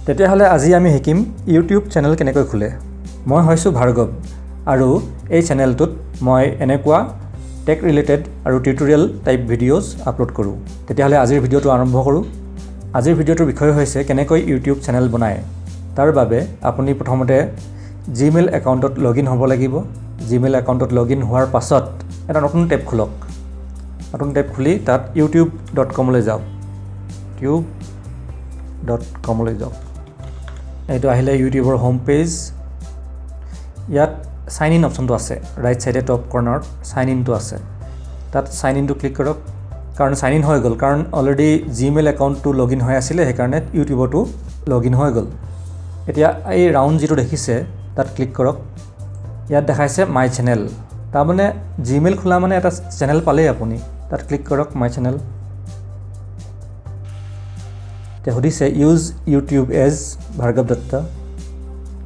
তেতিয়াহ'লে আজি আমি শিকিম ইউটিউব চেনেল কেনেকৈ খোলে। মই হৈছোঁ ভাৰ্গৱ আৰু এই চেনেলটোত মই এনেকুৱা টেক ৰিলেটেড আৰু টিউটৰিয়েল টাইপ ভিডিঅ'জ আপলোড কৰোঁ। তেতিয়াহ'লে আজিৰ ভিডিঅ'টো আৰম্ভ কৰোঁ। আজিৰ ভিডিঅ'টোৰ বিষয় হৈছে কেনেকৈ ইউটিউব চেনেল বনায়। তাৰ বাবে আপুনি প্ৰথমতে জিমেইল একাউণ্টত লগইন হ'ব লাগিব। জিমেইল একাউণ্টত লগইন হোৱাৰ পাছত এটা নতুন টেব খোলক। নতুন টেব খুলি তাত youtube.com-লৈ যাওক। youtube.com-লৈ যাওক। এইটো আহিলে ইউটিউবৰ হোম পেজ। ইয়াত সাইন ইন অপশ্যনটো আছে, ৰাইট চাইডে টপ কৰ্নাৰত সাইন ইনটো আছে। তাত সাইন ইনটো ক্লিক কৰক, কাৰণ সাইন ইন হৈ গ'ল, কাৰণ অলৰেডি জিমেইল একাউণ্টটো লগইন হৈ আছিলে, সেইকাৰণে ইউটিউবতো লগইন হৈ গ'ল। এতিয়া এই ৰাউণ্ড যিটো দেখিছে তাত ক্লিক কৰক। ইয়াত দেখাইছে মাই চেনেল, তাৰমানে জিমেইল খোলা মানে এটা চেনেল পালেই আপুনি। তাত ক্লিক কৰক মাই চেনেল। এতিয়া সুধিছে use YouTube as Bhargav Dutta,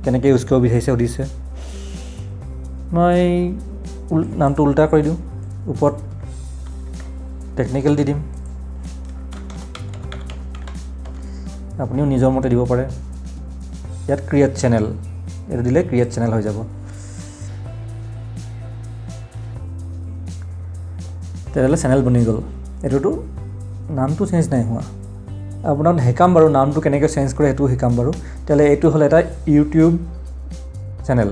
কেনেকৈ ইউজ কৰিব বিচাৰিছে সুধিছে। মই নামটো উল্টা কৰি দিওঁ, ওপৰত টেকনিকেল দি দিম। আপুনিও নিজৰ মতে দিব পাৰে। ইয়াত ক্ৰিয়েট চেনেল, এইটো দিলে ক্ৰিয়েট চেনেল হৈ যাব। তেতিয়াহ'লে চেনেল বনি গ'ল। এইটোতো নামটো চেঞ্জ নাই হোৱা। আপোনাক শিকাম বাৰু নামটো কেনেকৈ চেঞ্জ কৰে, সেইটো শিকাম বাৰু। তেতিয়াহ'লে এইটো হ'ল এটা ইউটিউব চেনেল,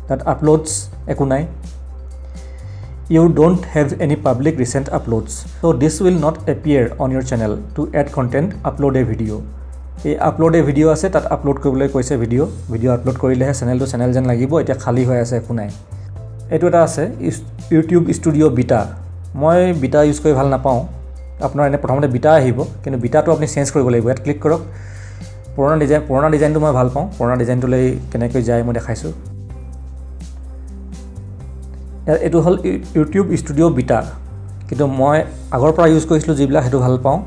তাত আপলোডছ একো নাই। You don't have any public recent uploads, so' this will not appear on your channel to add content upload a video'. এই আপলোড এ ভিডিঅ' আছে, তাত আপলোড কৰিবলৈ কৈছে ভিডিঅ' আপলোড কৰিলেহে চেনেলটো চেনেল যেন লাগিব। এতিয়া খালী হৈ আছে, একো নাই। এইটো এটা আছে ইউটিউব ষ্টুডিঅ' বিটা। মই বিটা ইউজ কৰি ভাল নাপাওঁ। আপোনাৰ এনে প্ৰথমতে বিটা আহিব, কিন্তু বিটাটো আপুনি চেঞ্জ কৰিব লাগিব। ইয়াত ক্লিক কৰক। পুৰণা ডিজাইনটো মই ভাল পাওঁ। পুৰণা ডিজাইনটোলৈ কেনেকৈ যায় মই দেখাইছোঁ। এইটো হ'ল ইউটিউব ষ্টুডিঅ' বিটা, কিন্তু মই আগৰ পৰা ইউজ কৰিছিলোঁ যিবিলাক, সেইটো ভাল পাওঁ।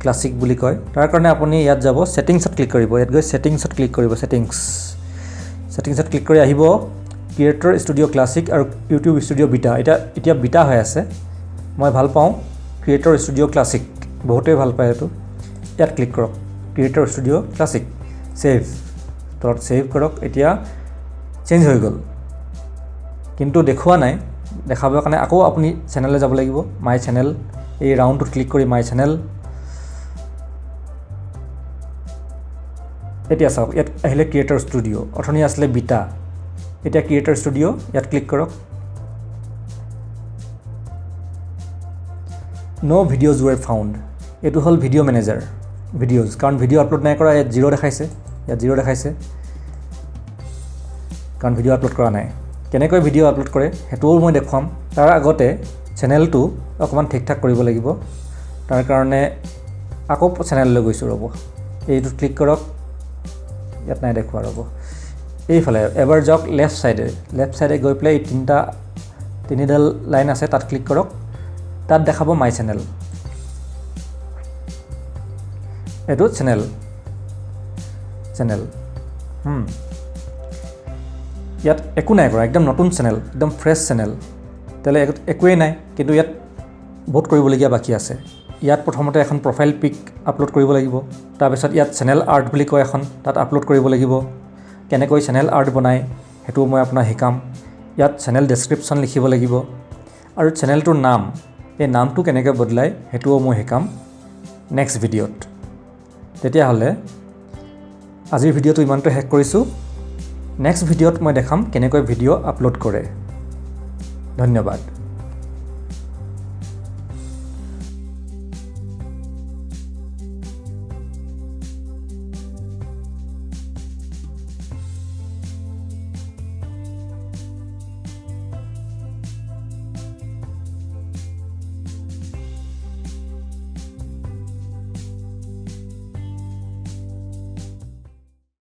ক্লাছিক বুলি কয়। তাৰ কাৰণে আপুনি ইয়াত যাব, ছেটিংছত ক্লিক কৰিব। ইয়াত গৈ ছেটিংছত ক্লিক কৰিব। ছেটিংছত ক্লিক কৰি আহিব ক্ৰিয়েটৰ ষ্টুডিঅ' ক্লাছিক আৰু ইউটিউব ষ্টুডিঅ' বিটা। এতিয়া বিটা হৈ আছে। মই ভাল পাওঁ ক্ৰিয়েটৰ ষ্টুডিঅ' ক্লাছিক, বহুতেই ভাল পায় এইটো। ইয়াত ক্লিক কৰক, ক্ৰিয়েটৰ ষ্টুডিঅ' ক্লাছিক, ছেভ। তলত ছেভ কৰক। এতিয়া চেঞ্জ হৈ গ'ল, কিন্তু দেখুওৱা নাই। দেখাবৰ কাৰণে আকৌ আপুনি চেনেললৈ যাব লাগিব। মাই চেনেল, এই ৰাউণ্ডটোত ক্লিক কৰি মাই চেনেল। এতিয়া চাওক, ইয়াত আহিলে ক্ৰিয়েটৰ ষ্টুডিঅ', অথনি আছিলে বিটা, এতিয়া ক্ৰিয়েটৰ ষ্টুডিঅ'। ইয়াত ক্লিক কৰক। ন' ভিডিঅ'জ ৱেৰ ফাউণ্ড, এইটো হ'ল ভিডিঅ' মেনেজাৰ, ভিডিঅ'জ, কাৰণ ভিডিঅ' আপলোড নাই কৰা। ইয়াত জিৰ' দেখাইছে, কাৰণ ভিডিঅ' আপলোড কৰা নাই। কেনেকৈ ভিডিঅ' আপলোড কৰে সেইটোও মই দেখুৱাম। তাৰ আগতে চেনেলটো অকণমান ঠিক ঠাক কৰিব লাগিব। তাৰ কাৰণে আকৌ চেনেললৈ গৈছোঁ, ৰ'ব। এইটোত ক্লিক কৰক। ইয়াত নাই দেখুওৱা, ৰ'ব। এইফালে এবাৰ যাওক লেফ্ট চাইডে গৈ পেলাই এই তিনিডাল লাইন আছে, তাত ক্লিক কৰক। তাত দেখাব মাই চেনেল। এইটো চেনেল। ইয়াত একো নাই কৰা, একদম নতুন চেনেল, একদম ফ্ৰেছ চেনেল। তেতিয়াহ'লে একোৱেই নাই, কিন্তু ইয়াত বহুত কৰিবলগীয়া বাকী আছে। ইয়াত প্ৰথমতে এখন প্ৰফাইল পিক আপলোড কৰিব লাগিব। তাৰপিছত ইয়াত চেনেল আৰ্ট বুলি কয় এখন, তাত আপলোড কৰিব লাগিব। কেনেকৈ চেনেল আৰ্ট বনায় সেইটোও মই আপোনাক শিকাম। ইয়াত চেনেল ডেছক্ৰিপশ্যন লিখিব লাগিব, আৰু চেনেলটোৰ নাম, এই নামটো কেনেকৈ বদলায় সেইটোও মই শিকাম নেক্সট ভিডিঅ'ত। তেতিয়াহ'লে আজিৰ ভিডিঅ'টো ইমানটো শেষ কৰিছোঁ। নেক্সট ভিডিঅ'ত মই দেখাম কেনেকৈ ভিডিঅ' আপলোড কৰে। ধন্যবাদ।